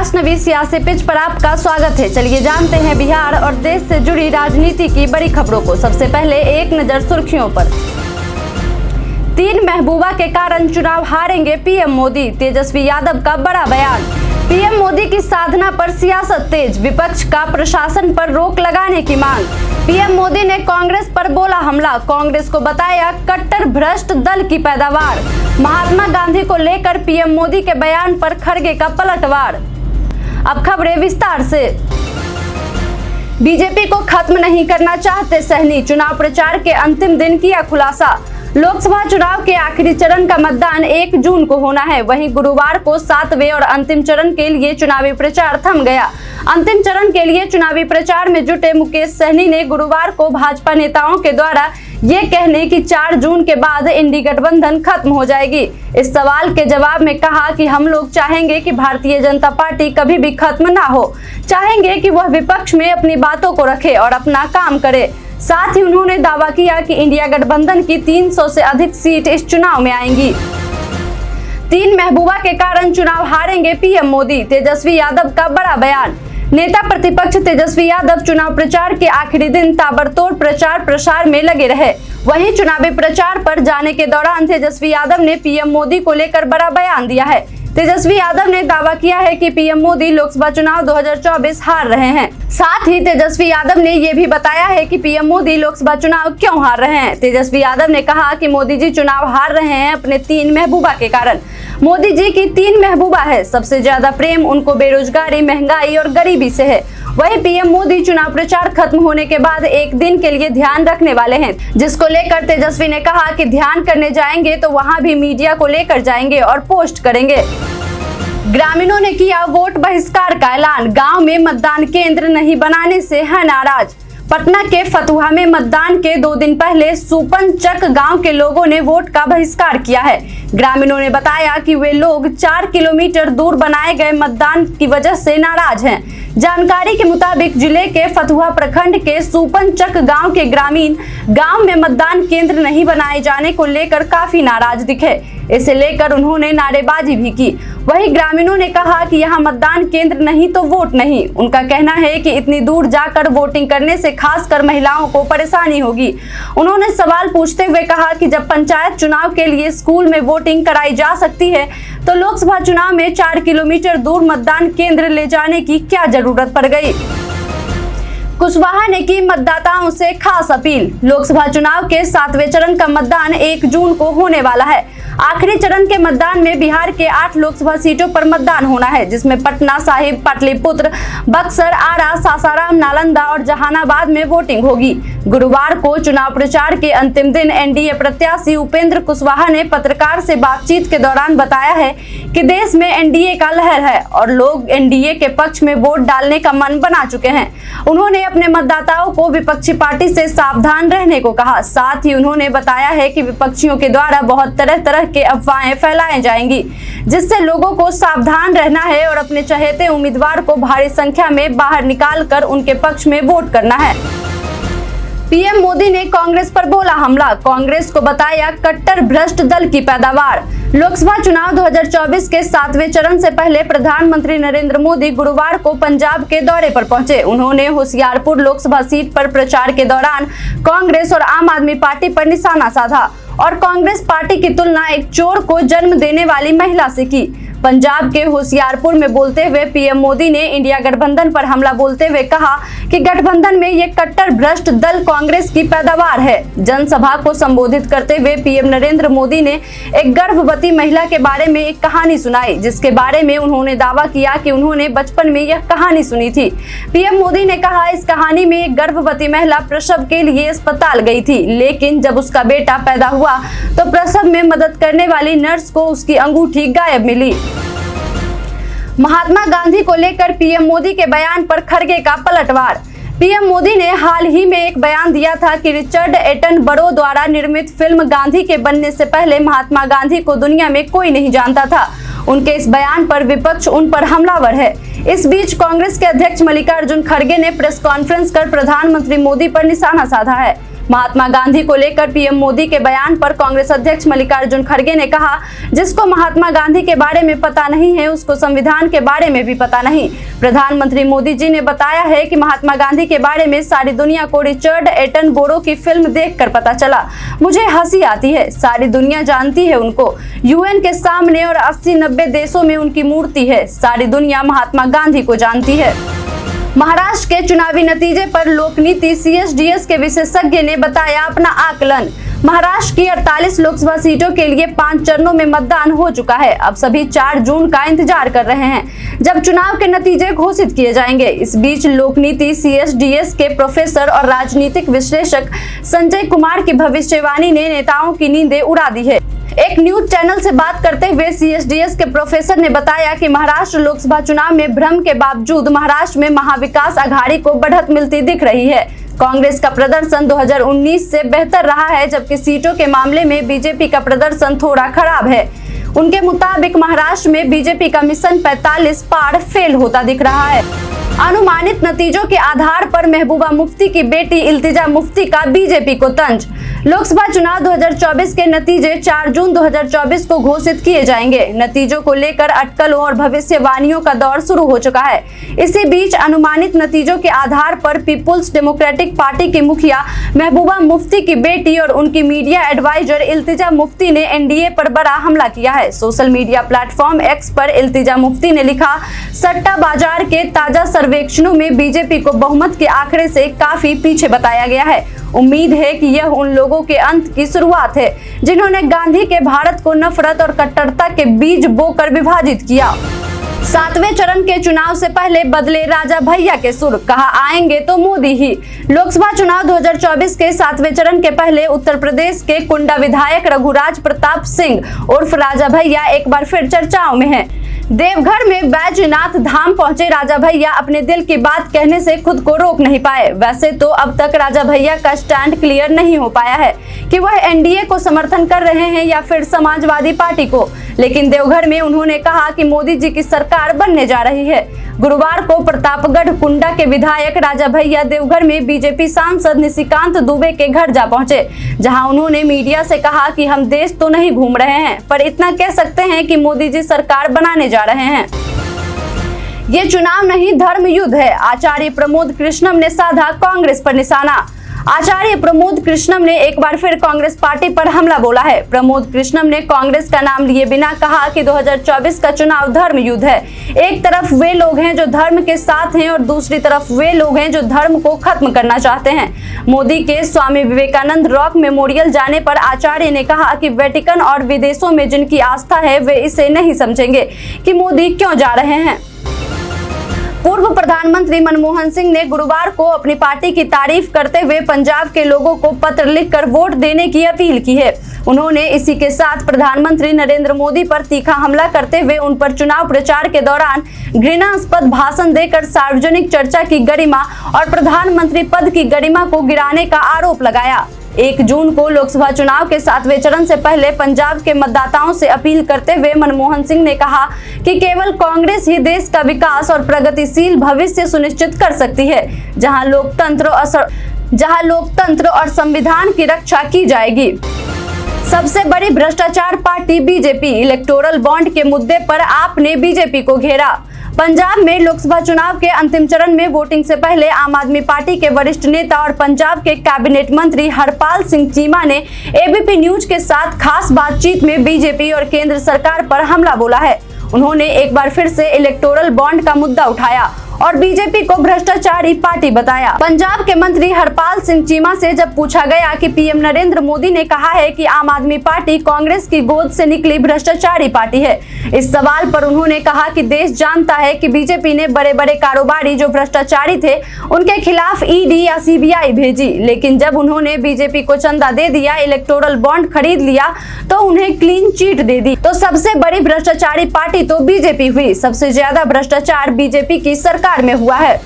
राष्ट्रनवी सियासी पिच पर आपका स्वागत है। चलिए जानते हैं बिहार और देश से जुड़ी राजनीति की बड़ी खबरों को। सबसे पहले एक नजर सुर्खियों पर। 3 महबूबा के कारण चुनाव हारेंगे पीएम मोदी, तेजस्वी यादव का बड़ा बयान। पीएम मोदी की साधना पर सियासत तेज, विपक्ष का प्रशासन पर रोक लगाने की मांग। पीएम मोदी ने कांग्रेस पर बोला हमला, कांग्रेस को बताया कट्टर भ्रष्ट दल की पैदावार। महात्मा गांधी को लेकर पीएम मोदी के बयान पर खड़गे का पलटवार। अब खबरें विस्तार से। बीजेपी को खत्म नहीं करना चाहते सहनी, चुनाव प्रचार के अंतिम दिन किया खुलासा। लोकसभा चुनाव के आखिरी चरण का मतदान 1 जून को होना है। वहीं गुरुवार को 7वें और अंतिम चरण के लिए चुनावी प्रचार थम गया। अंतिम चरण के लिए चुनावी प्रचार में जुटे मुकेश सहनी ने गुरुवार को भाजपा नेताओं के द्वारा ये कहने कि 4 जून के बाद इंडी गठबंधन खत्म हो जाएगी, इस सवाल के जवाब में कहा कि हम लोग चाहेंगे कि भारतीय जनता पार्टी कभी भी खत्म ना हो, चाहेंगे कि वह विपक्ष में अपनी बातों को रखे और अपना काम करे। साथ ही उन्होंने दावा किया कि इंडिया गठबंधन की 300 से अधिक सीट इस चुनाव में आएंगी। 3 महबूबा के कारण चुनाव हारेंगे पीएम मोदी, तेजस्वी यादव का बड़ा बयान। नेता प्रतिपक्ष तेजस्वी यादव चुनाव प्रचार के आखिरी दिन ताबड़तोड़ प्रचार प्रसार में लगे रहे। वहीं चुनावी प्रचार पर जाने के दौरान तेजस्वी यादव ने पीएम मोदी को लेकर बड़ा बयान दिया है। तेजस्वी यादव ने दावा किया है कि पीएम मोदी लोकसभा चुनाव 2024 हार रहे हैं। साथ ही तेजस्वी यादव ने यह भी बताया है कि पीएम मोदी लोकसभा चुनाव क्यों हार रहे हैं। तेजस्वी यादव ने कहा कि मोदी जी चुनाव हार रहे हैं अपने 3 महबूबा के कारण। मोदी जी की 3 महबूबा है, सबसे ज्यादा प्रेम उनको बेरोजगारी, महंगाई और गरीबी से है। वहीं पीएम मोदी चुनाव प्रचार खत्म होने के बाद 1 दिन के लिए ध्यान रखने वाले हैं, जिसको लेकर तेजस्वी ने कहा कि ध्यान करने जाएंगे तो वहां भी मीडिया को लेकर जाएंगे और पोस्ट करेंगे। ग्रामीणों ने किया वोट बहिष्कार का ऐलान, गांव में मतदान केंद्र नहीं बनाने से है नाराज। पटना के फतुहा में मतदान के 2 दिन पहले सुपनचक गांव के लोगों ने वोट का बहिष्कार किया है। ग्रामीणों ने बताया कि वे लोग 4 किलोमीटर दूर बनाए गए मतदान की वजह से नाराज हैं। जानकारी के मुताबिक जिले के फतुहा प्रखंड के सुपनचक गांव के ग्रामीण गांव में मतदान केंद्र नहीं बनाए जाने को लेकर काफी नाराज दिखे। इसे लेकर उन्होंने नारेबाजी भी की। वहीं ग्रामीणों ने कहा कि यहां मतदान केंद्र नहीं तो वोट नहीं। उनका कहना है कि इतनी दूर जाकर वोटिंग करने से खासकर महिलाओं को परेशानी होगी। उन्होंने सवाल पूछते हुए कहा कि जब पंचायत चुनाव के लिए स्कूल में वोटिंग कराई जा सकती है तो लोकसभा चुनाव में 4 किलोमीटर दूर मतदान केंद्र ले जाने की क्या जरूरत पड़ गई। कुशवाहा ने की मतदाताओं से खास अपील। लोकसभा चुनाव के 7वें चरण का मतदान 1 जून को होने वाला है। आखिरी चरण के मतदान में बिहार के 8 लोकसभा सीटों पर मतदान होना है, जिसमें पटना साहिब, पाटलिपुत्र, बक्सर, आरा, सासाराम, नालंदा और जहानाबाद में वोटिंग होगी। गुरुवार को चुनाव प्रचार के अंतिम दिन एनडीए प्रत्याशी उपेंद्र कुशवाहा ने पत्रकार से बातचीत के दौरान बताया है कि देश में एनडीए का लहर है और लोग एनडीए के पक्ष में वोट डालने का मन बना चुके हैं। उन्होंने अपने मतदाताओं को विपक्षी पार्टी से सावधान रहने को कहा। साथ ही उन्होंने बताया है कि विपक्षियों के द्वारा बहुत तरह के अफवाहें फैलाई जाएंगी, जिससे लोगों को सावधान रहना है और अपने चहेते उम्मीदवार को भारी संख्या में बाहर निकालकर उनके पक्ष में वोट करना है। पीएम मोदी ने कांग्रेस पर बोला हमला, कांग्रेस को बताया कट्टर भ्रष्ट दल की पैदावार। लोकसभा चुनाव 2024 के 7वें चरण से पहले प्रधानमंत्री नरेंद्र मोदी गुरुवार को पंजाब के दौरे पर पहुंचे। उन्होंने होशियारपुर लोकसभा सीट पर प्रचार के दौरान कांग्रेस और आम आदमी पार्टी पर निशाना साधा और कांग्रेस पार्टी की तुलना एक चोर को जन्म देने वाली महिला से की। पंजाब के होशियारपुर में बोलते हुए पीएम मोदी ने इंडिया गठबंधन पर हमला बोलते हुए कहा कि गठबंधन में ये कट्टर भ्रष्ट दल कांग्रेस की पैदावार है। जनसभा को संबोधित करते हुए पीएम नरेंद्र मोदी ने एक गर्भवती महिला के बारे में एक कहानी सुनाई, जिसके बारे में उन्होंने दावा किया कि उन्होंने बचपन में यह कहानी सुनी थी। पीएम मोदी ने कहा, इस कहानी में एक गर्भवती महिला प्रसव के लिए अस्पताल गई थी, लेकिन जब उसका बेटा पैदा हुआ तो प्रसव में मदद करने वाली नर्स को उसकी अंगूठी गायब मिली। महात्मा गांधी को लेकर पीएम मोदी के बयान पर खड़गे का पलटवार। पीएम मोदी ने हाल ही में एक बयान दिया था कि रिचर्ड एटनबरो द्वारा निर्मित फिल्म गांधी के बनने से पहले महात्मा गांधी को दुनिया में कोई नहीं जानता था। उनके इस बयान पर विपक्ष उन पर हमलावर है। इस बीच कांग्रेस के अध्यक्ष मल्लिकार्जुन खड़गे ने प्रेस कॉन्फ्रेंस कर प्रधानमंत्री मोदी पर निशाना साधा है। महात्मा गांधी को लेकर पीएम मोदी के बयान पर कांग्रेस अध्यक्ष मल्लिकार्जुन खड़गे ने कहा, जिसको महात्मा गांधी के बारे में पता नहीं है उसको संविधान के बारे में भी पता नहीं। प्रधानमंत्री मोदी जी ने बताया है कि महात्मा गांधी के बारे में सारी दुनिया को रिचर्ड एटनबरो की फिल्म देखकर पता चला। मुझे हंसी आती है, सारी दुनिया जानती है उनको, यूएन के सामने और 80-90 देशों में उनकी मूर्ति है। सारी दुनिया महात्मा गांधी को जानती है। महाराष्ट्र के चुनावी नतीजे पर लोकनीति CSDS के विशेषज्ञ ने बताया अपना आकलन। महाराष्ट्र की 48 लोकसभा सीटों के लिए 5 चरणों में मतदान हो चुका है। अब सभी 4 जून का इंतजार कर रहे हैं जब चुनाव के नतीजे घोषित किए जाएंगे। इस बीच लोकनीति CSDS के प्रोफेसर और राजनीतिक विश्लेषक संजय कुमार की भविष्यवाणी ने नेताओं की नींदें उड़ा दी है। एक न्यूज चैनल से बात करते हुए CSDS के प्रोफेसर ने बताया कि महाराष्ट्र लोकसभा चुनाव में भ्रम के बावजूद महाराष्ट्र में महाविकास आघाड़ी को बढ़त मिलती दिख रही है। कांग्रेस का प्रदर्शन 2019 से बेहतर रहा है, जबकि सीटों के मामले में बीजेपी का प्रदर्शन थोड़ा खराब है। उनके मुताबिक महाराष्ट्र में बीजेपी का मिशन 45 पार फेल होता दिख रहा है। अनुमानित नतीजों के आधार पर महबूबा मुफ्ती की बेटी इल्तिजा मुफ्ती का बीजेपी को तंज। लोकसभा चुनाव 2024 के नतीजे 4 जून 2024 को घोषित किए जाएंगे। नतीजों को लेकर अटकलों और भविष्यवाणियों का दौर शुरू हो चुका है। इसी बीच अनुमानित नतीजों के आधार पर पीपुल्स डेमोक्रेटिक पार्टी की मुखिया महबूबा मुफ्ती की बेटी और उनकी मीडिया एडवाइजर इल्तिजा मुफ्ती ने एनडीए पर बड़ा हमला किया है। सोशल मीडिया प्लेटफॉर्म एक्स पर इल्तिजा मुफ्ती ने लिखा, सट्टा बाजार के ताजा सर्वेक्षणों में बीजेपी को बहुमत के आंकड़े से काफी पीछे बताया गया है। उम्मीद है कि यह उन लोगों के अंत की शुरुआत है जिन्होंने गांधी के भारत को नफरत और कट्टरता के बीज बोकर विभाजित किया। 7वें चरण के चुनाव से पहले बदले राजा भैया के सुर, कहा आएंगे तो मोदी ही। लोकसभा चुनाव 2024 के 7वें चरण के पहले उत्तर प्रदेश के कुंडा विधायक रघुराज प्रताप सिंह उर्फ राजा भैया एक बार फिर चर्चाओं में हैं। देवघर में बैजनाथ धाम पहुंचे राजा भैया अपने दिल की बात कहने से खुद को रोक नहीं पाए। वैसे तो अब तक राजा भैया का स्टैंड क्लियर नहीं हो पाया है कि वह एनडीए को समर्थन कर रहे हैं या फिर समाजवादी पार्टी को, लेकिन देवघर में उन्होंने कहा कि मोदी जी की सरकार बनने जा रही है। गुरुवार को प्रतापगढ़ कुंडा के विधायक राजा भैया देवघर में बीजेपी सांसद निशिकांत दुबे के घर जा पहुंचे, जहां उन्होंने मीडिया से कहा कि हम देश तो नहीं घूम रहे हैं, पर इतना कह सकते हैं कि मोदी जी सरकार बनाने जा रहे हैं। ये चुनाव नहीं धर्म युद्ध है, आचार्य प्रमोद कृष्णम ने साधा कांग्रेस पर निशाना। आचार्य प्रमोद कृष्णम ने एक बार फिर कांग्रेस पार्टी पर हमला बोला है। प्रमोद कृष्णम ने कांग्रेस का नाम लिए बिना कहा कि 2024 का चुनाव धर्म युद्ध है। एक तरफ वे लोग हैं जो धर्म के साथ हैं और दूसरी तरफ वे लोग हैं जो धर्म को खत्म करना चाहते हैं। मोदी के स्वामी विवेकानंद रॉक मेमोरियल जाने पर आचार्य ने कहा कि वेटिकन और विदेशों में जिनकी आस्था है वे इसे नहीं समझेंगे कि मोदी क्यों जा रहे हैं। पूर्व प्रधानमंत्री मनमोहन सिंह ने गुरुवार को अपनी पार्टी की तारीफ करते हुए पंजाब के लोगों को पत्र लिखकर वोट देने की अपील की है। उन्होंने इसी के साथ प्रधानमंत्री नरेंद्र मोदी पर तीखा हमला करते हुए उन पर चुनाव प्रचार के दौरान घृणास्पद भाषण देकर सार्वजनिक चर्चा की गरिमा और प्रधानमंत्री पद की गरिमा को गिराने का आरोप लगाया। 1 जून को लोकसभा चुनाव के 7वें चरण से पहले पंजाब के मतदाताओं से अपील करते हुए मनमोहन सिंह ने कहा कि केवल कांग्रेस ही देश का विकास और प्रगतिशील भविष्य सुनिश्चित कर सकती है, जहां लोकतंत्र और संविधान की रक्षा की जाएगी। सबसे बड़ी भ्रष्टाचार पार्टी बीजेपी, इलेक्टोरल बॉन्ड के मुद्दे पर आपने बीजेपी को घेरा। पंजाब में लोकसभा चुनाव के अंतिम चरण में वोटिंग से पहले आम आदमी पार्टी के वरिष्ठ नेता और पंजाब के कैबिनेट मंत्री हरपाल सिंह चीमा ने एबीपी न्यूज के साथ खास बातचीत में बीजेपी और केंद्र सरकार पर हमला बोला है। उन्होंने एक बार फिर से इलेक्टोरल बॉन्ड का मुद्दा उठाया और बीजेपी को भ्रष्टाचारी पार्टी बताया। पंजाब के मंत्री हरपाल सिंह चीमा से जब पूछा गया कि पीएम नरेंद्र मोदी ने कहा है कि आम आदमी पार्टी कांग्रेस की गोद से निकली भ्रष्टाचारी पार्टी है, इस सवाल पर उन्होंने कहा कि देश जानता है कि बीजेपी ने बड़े बड़े कारोबारी जो भ्रष्टाचारी थे उनके खिलाफ ईडी या सीबीआई भेजी, लेकिन जब उन्होंने बीजेपी को चंदा दे दिया, इलेक्टोरल बॉन्ड खरीद लिया तो उन्हें क्लीन चिट दे दी। तो सबसे बड़ी भ्रष्टाचारी पार्टी तो बीजेपी हुई। सबसे ज्यादा भ्रष्टाचार बीजेपी की सरकार में हुआ है।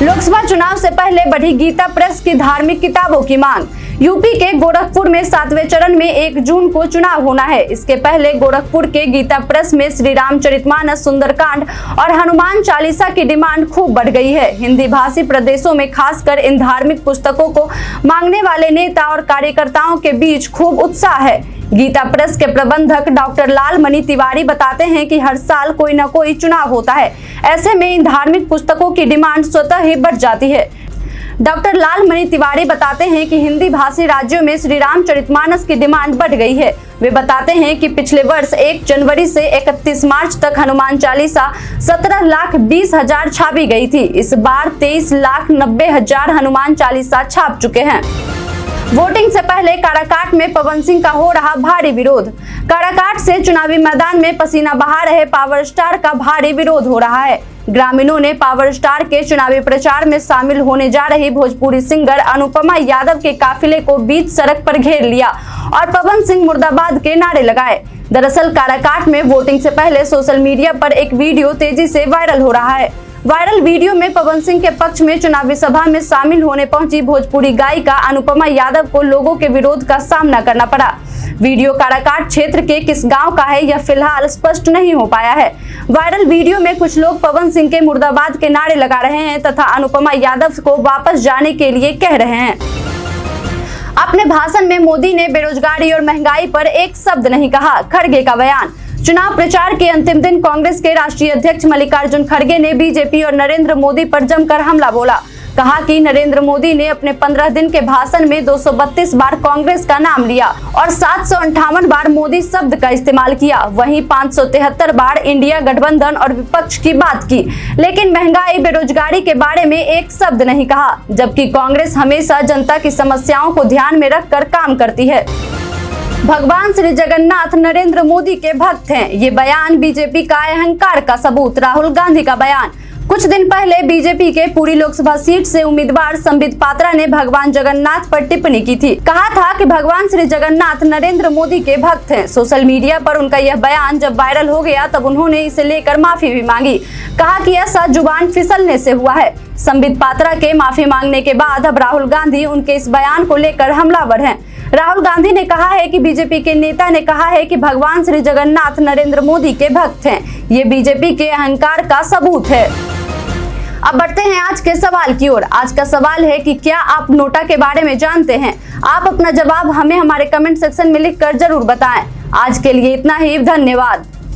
लोकसभा चुनाव से पहले बढ़ी गीता प्रेस की धार्मिक किताबों की मांग। यूपी के गोरखपुर में 7वें चरण में 1 जून को चुनाव होना है। इसके पहले गोरखपुर के गीता प्रेस में श्री रामचरितमानस, सुंदरकांड और हनुमान चालीसा की डिमांड खूब बढ़ गई है। हिंदी भाषी प्रदेशों में खासकर इन धार्मिक पुस्तकों को मांगने वाले नेता और कार्यकर्ताओं के बीच खूब उत्साह है। गीता प्रेस के प्रबंधक डॉक्टर लालमणि तिवारी बताते हैं कि हर साल कोई न कोई चुनाव होता है, ऐसे में इन धार्मिक पुस्तकों की डिमांड स्वतः ही बढ़ जाती है। डॉक्टर लालमणि तिवारी बताते हैं कि हिंदी भाषी राज्यों में श्री रामचरितमानस की डिमांड बढ़ गई है। वे बताते हैं कि पिछले वर्ष 1 जनवरी से 31 मार्च तक हनुमान चालीसा 17,20,000 छापी गई थी। इस बार 23,90,000 हनुमान चालीसा छाप चुके हैं। वोटिंग से पहले काराकाट में पवन सिंह का हो रहा भारी विरोध। काराकाट से चुनावी मैदान में पसीना बहा रहे पावर स्टार का भारी विरोध हो रहा है। ग्रामीणों ने पावर स्टार के चुनावी प्रचार में शामिल होने जा रही भोजपुरी सिंगर अनुपमा यादव के काफिले को बीच सड़क पर घेर लिया और पवन सिंह मुर्दाबाद के नारे लगाए। दरअसल काराकाट में वोटिंग से पहले सोशल मीडिया पर एक वीडियो तेजी से वायरल हो रहा है। वायरल वीडियो में पवन सिंह के पक्ष में चुनावी सभा में शामिल होने पहुंची भोजपुरी गायिका अनुपमा यादव को लोगों के विरोध का सामना करना पड़ा। वीडियो काराकाट क्षेत्र के किस गांव का है यह फिलहाल स्पष्ट नहीं हो पाया है। वायरल वीडियो में कुछ लोग पवन सिंह के मुर्दाबाद के नारे लगा रहे हैं तथा अनुपमा यादव को वापस जाने के लिए कह रहे हैं। अपने भाषण में मोदी ने बेरोजगारी और महंगाई पर एक शब्द नहीं कहा, खड़गे का बयान। चुनाव प्रचार के अंतिम दिन कांग्रेस के राष्ट्रीय अध्यक्ष मल्लिकार्जुन खड़गे ने बीजेपी और नरेंद्र मोदी पर जमकर हमला बोला। कहा कि नरेंद्र मोदी ने अपने 15 दिन के भाषण में 232 बार कांग्रेस का नाम लिया और 758 बार मोदी शब्द का इस्तेमाल किया। वहीं 573 बार इंडिया गठबंधन और विपक्ष की बात की, लेकिन महंगाई, बेरोजगारी के बारे में एक शब्द नहीं कहा। जबकि कांग्रेस हमेशा जनता की समस्याओं को ध्यान में रखकर काम करती है। भगवान श्री जगन्नाथ नरेंद्र मोदी के भक्त हैं, ये बयान बीजेपी का अहंकार का सबूत। राहुल गांधी का बयान। कुछ दिन पहले बीजेपी के पुरी लोकसभा सीट से उम्मीदवार संबित पात्रा ने भगवान जगन्नाथ पर टिप्पणी की थी। कहा था कि भगवान श्री जगन्नाथ नरेंद्र मोदी के भक्त हैं। सोशल मीडिया पर उनका यह बयान जब वायरल हो गया तब उन्होंने इसे लेकर माफी भी मांगी। कहा कि ऐसा जुबान फिसलने से हुआ है। संबित पात्रा के माफी मांगने के बाद अब राहुल गांधी उनके इस बयान को लेकर हमलावर हैं। राहुल गांधी ने कहा है कि बीजेपी के नेता ने कहा है कि भगवान श्री जगन्नाथ नरेंद्र मोदी के भक्त हैं। ये बीजेपी के अहंकार का सबूत है। अब बढ़ते हैं आज के सवाल की ओर। आज का सवाल है कि क्या आप नोटा के बारे में जानते हैं? आप अपना जवाब हमें हमारे कमेंट सेक्शन में लिखकर जरूर बताएं। आज के लिए इतना ही, धन्यवाद।